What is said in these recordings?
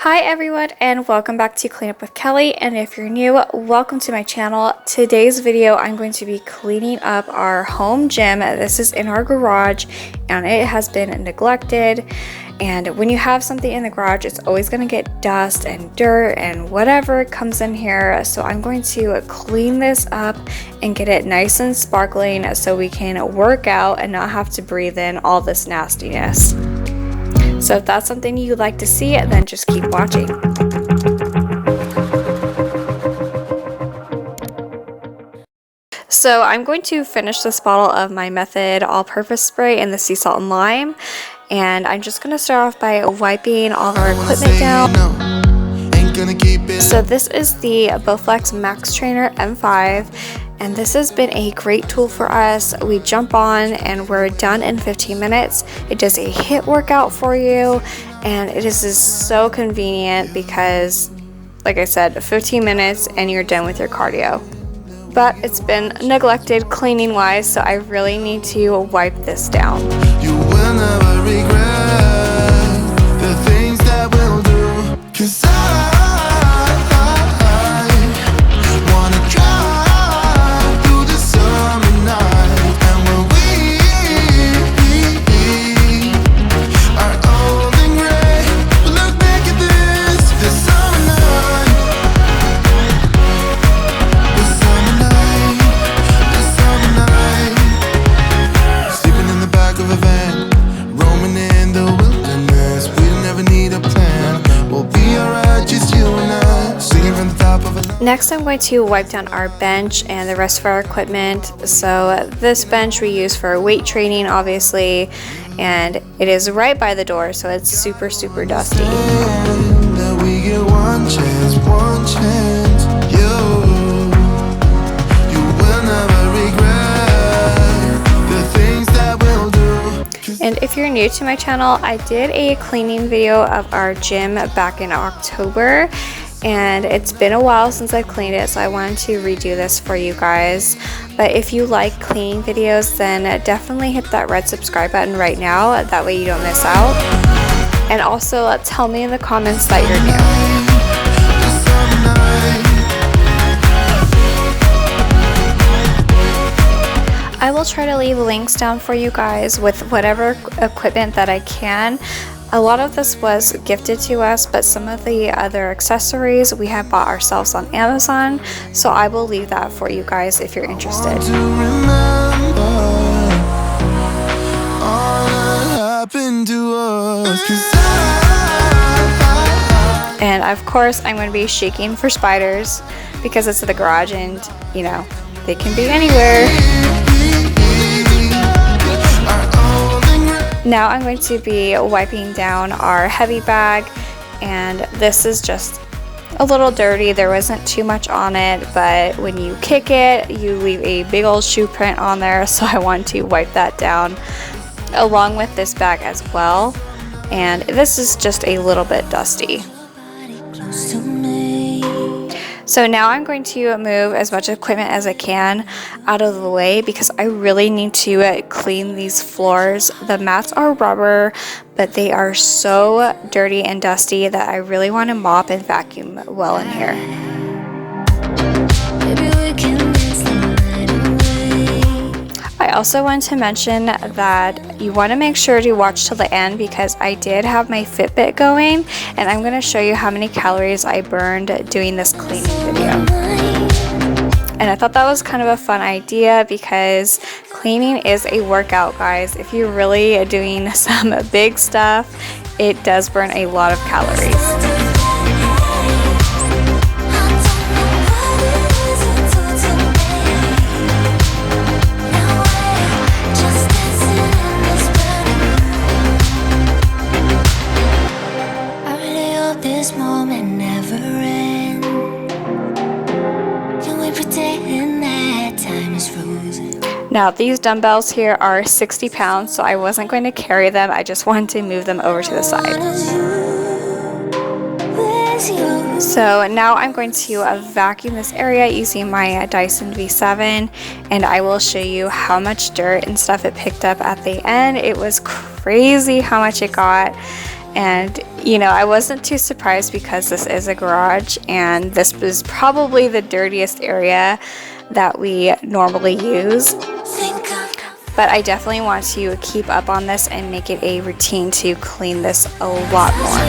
Hi everyone, and welcome back to Clean Up with Kelly. And if you're new, welcome to my channel. Today's video I'm going to be cleaning up our home gym. This is in our garage and it has been neglected, and when you have something in the garage it's always going to get dust and dirt and whatever comes in here. So I'm going to clean this up and get it nice and sparkling so we can work out and not have to breathe in all this nastiness. So if that's something you'd like to see, then just keep watching. So I'm going to finish this bottle of my Method all-purpose spray in the sea salt and lime, and I'm just going to start off by wiping all of our equipment down. So this is the Bowflex Max Trainer M5. And this has been a great tool for us. We jump on and we're done in 15 minutes. It does a HIIT workout for you, and it is just so convenient because, like I said, 15 minutes and you're done with your cardio. But it's been neglected cleaning wise, so I really need to wipe this down. You will never regret the things that we'll do, 'cause Next, I'm going to wipe down our bench and the rest of our equipment. So this bench we use for weight training, obviously, and it is right by the door, so it's super dusty. And if you're new to my channel, I did a cleaning video of our gym back in October. And it's been a while since I've cleaned it, so I wanted to redo this for you guys. But if you like cleaning videos, then definitely hit that red subscribe button right now. That way you don't miss out. And also tell me in the comments that you're new. I will try to leave links down for you guys with whatever equipment that I can. A lot of this was gifted to us, but some of the other accessories we have bought ourselves on Amazon, so I will leave that for you guys if you're interested. And of course I'm going to be shaking for spiders because it's the garage and, you know, they can be anywhere. Now I'm going to be wiping down our heavy bag, and this is just a little dirty. There wasn't too much on it, but when you kick it, you leave a big old shoe print on there, so I want to wipe that down along with this bag as well. And this is just a little bit dusty. So now I'm going to move as much equipment as I can out of the way because I really need to clean these floors. The mats are rubber, but they are so dirty and dusty that I really want to mop and vacuum well in here. I also want to mention that you want to make sure to watch till the end because I did have my Fitbit going, and I'm going to show you how many calories I burned doing this cleaning video. And I thought that was kind of a fun idea because cleaning is a workout, guys. If you're really doing some big stuff, it does burn a lot of calories. Now these dumbbells here are 60 pounds, so I wasn't going to carry them. I just wanted to move them over to the side. So now I'm going to vacuum this area using my Dyson V7, and I will show you how much dirt and stuff it picked up at the end. It was crazy how much it got. And you know, I wasn't too surprised because this is a garage and this was probably the dirtiest area that we normally use. But I definitely want to keep up on this and make it a routine to clean this a lot more.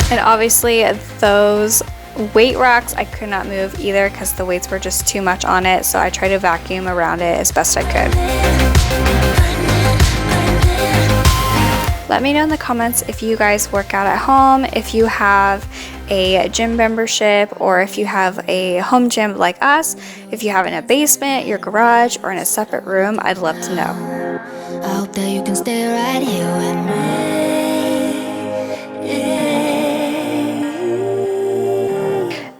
And obviously those weight racks I could not move either because the weights were just too much on it, so I tried to vacuum around it as best I could. Let me know in the comments if you guys work out at home, if you have a gym membership, or if you have a home gym like us, if you have it in a basement, your garage, or in a separate room. I'd love to know. I hope that you can stay right here with me.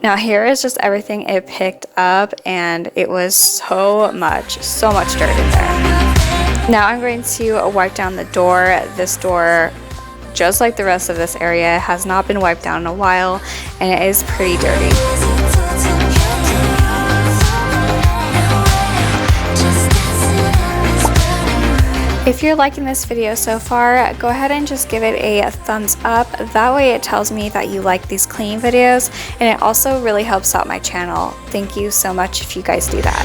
Now here is just everything it picked up, and it was so much dirt in there. Now I'm going to wipe down the door. This door, just like the rest of this area, has not been wiped down in a while, and it is pretty dirty. If you're liking this video so far, go ahead and just give it a thumbs up. That way it tells me that you like these cleaning videos, and it also really helps out my channel. Thank you so much if you guys do that.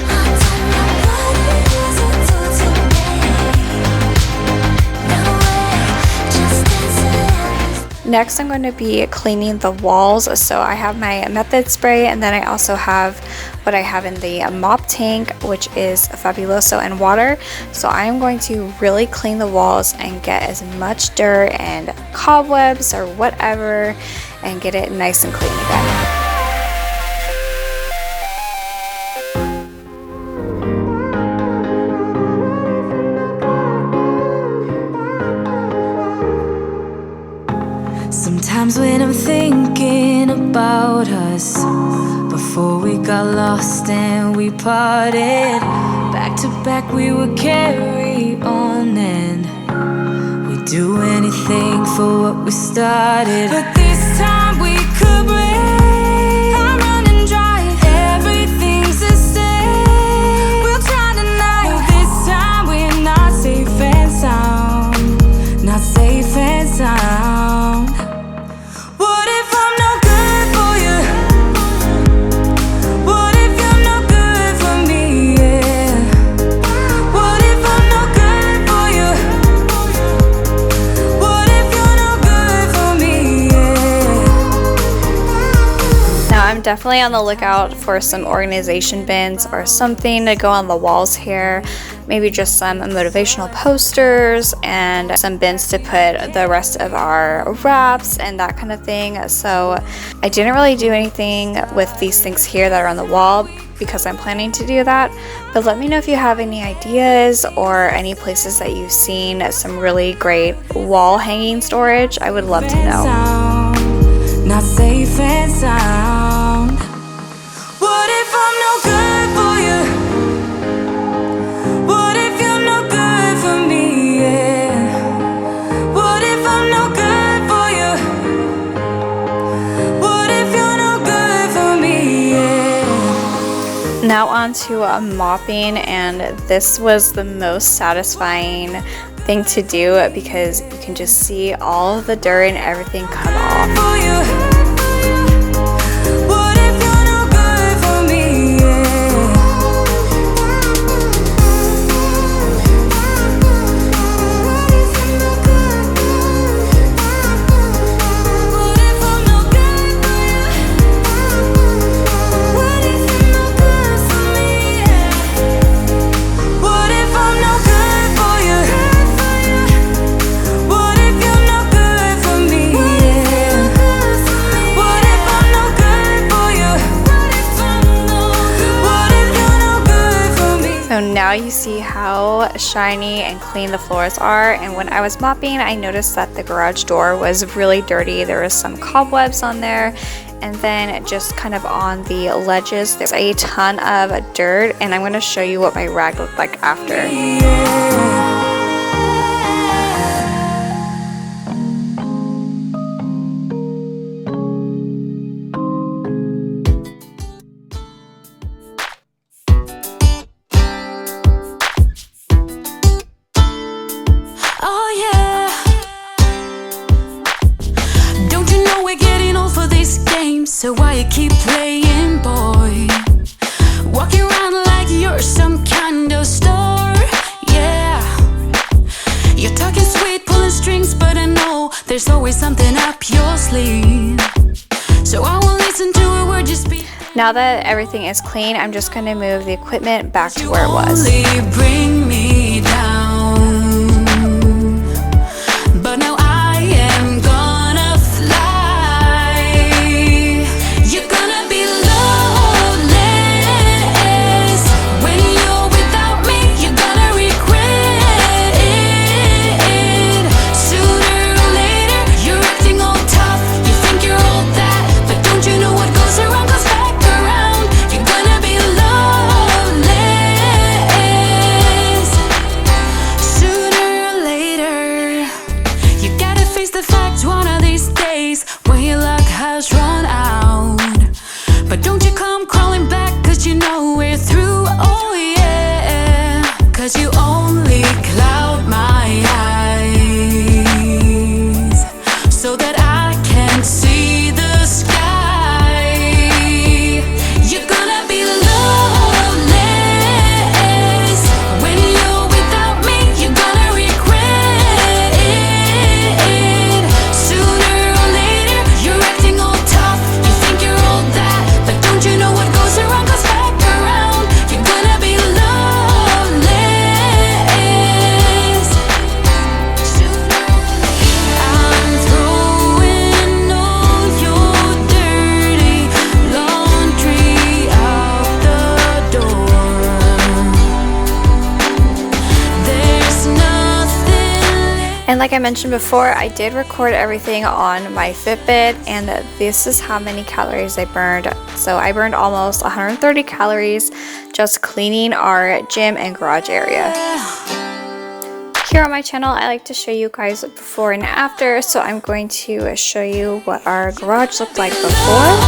Next, I'm going to be cleaning the walls. So I have my method spray, and then I also have what I have in the mop tank, which is Fabuloso and water. So I am going to really clean the walls and get as much dirt and cobwebs or whatever and get it nice and clean again. Sometimes when I'm thinking about us, before we got lost and we parted, back to back we would carry on and we'd do anything for what we started. But this time we could break. I'm running dry, everything's the same. We'll try tonight, but this time we're not safe and sound. Not safe and sound. Definitely on the lookout for some organization bins or something to go on the walls here. Maybe just some motivational posters and some bins to put the rest of our wraps and that kind of thing. So I didn't really do anything with these things here that are on the wall because I'm planning to do that. But let me know if you have any ideas or any places that you've seen some really great wall hanging storage. I would love to know. Not safe and sound. What if I'm no good for you? What if you're no good for me? Yeah. What if I'm no good for you? What if you're no good for me? Yeah. Now on to mopping, and this was the most satisfying thing to do because you can just see all of the dirt and everything come off. now you see how shiny and clean the floors are. And when I was mopping, I noticed that the garage door was really dirty. There was some cobwebs on there, and then just kind of on the ledges there's a ton of dirt, and I'm going to show you what my rag looked like after. So why you keep playing, boy? Walking around like you're some kind of star, yeah. You're talking sweet, pulling strings, but I know there's always something up your sleeve. So I won't listen to a word you speak. Now that everything is clean, I'm just going to move the equipment back to where it was. You bring me down, but now I am gonna fly. And like I mentioned before, I did record everything on my Fitbit, and this is how many calories I burned. So I burned almost 130 calories just cleaning our gym and garage area. Here on my channel, I like to show you guys before and after, so I'm going to show you what our garage looked like before.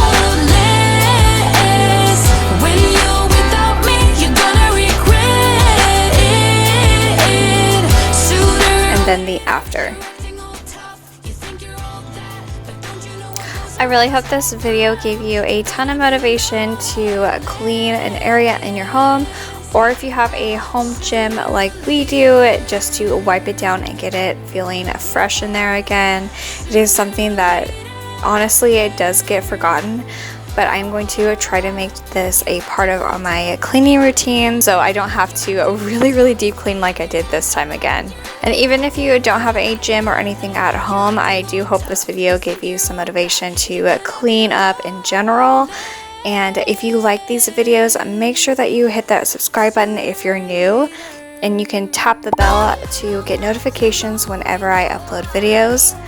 Then the after. I really hope this video gave you a ton of motivation to clean an area in your home, or if you have a home gym like we do, just to wipe it down and get it feeling fresh in there again. It is something that honestly it does get forgotten, but I'm going to try to make this a part of my cleaning routine so I don't have to really deep clean like I did this time again. And even if you don't have a gym or anything at home, I do hope this video gave you some motivation to clean up in general. And if you like these videos, make sure that you hit that subscribe button if you're new, and you can tap the bell to get notifications whenever I upload videos.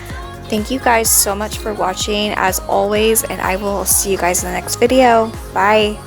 Thank you guys so much for watching as always, and I will see you guys in the next video. Bye!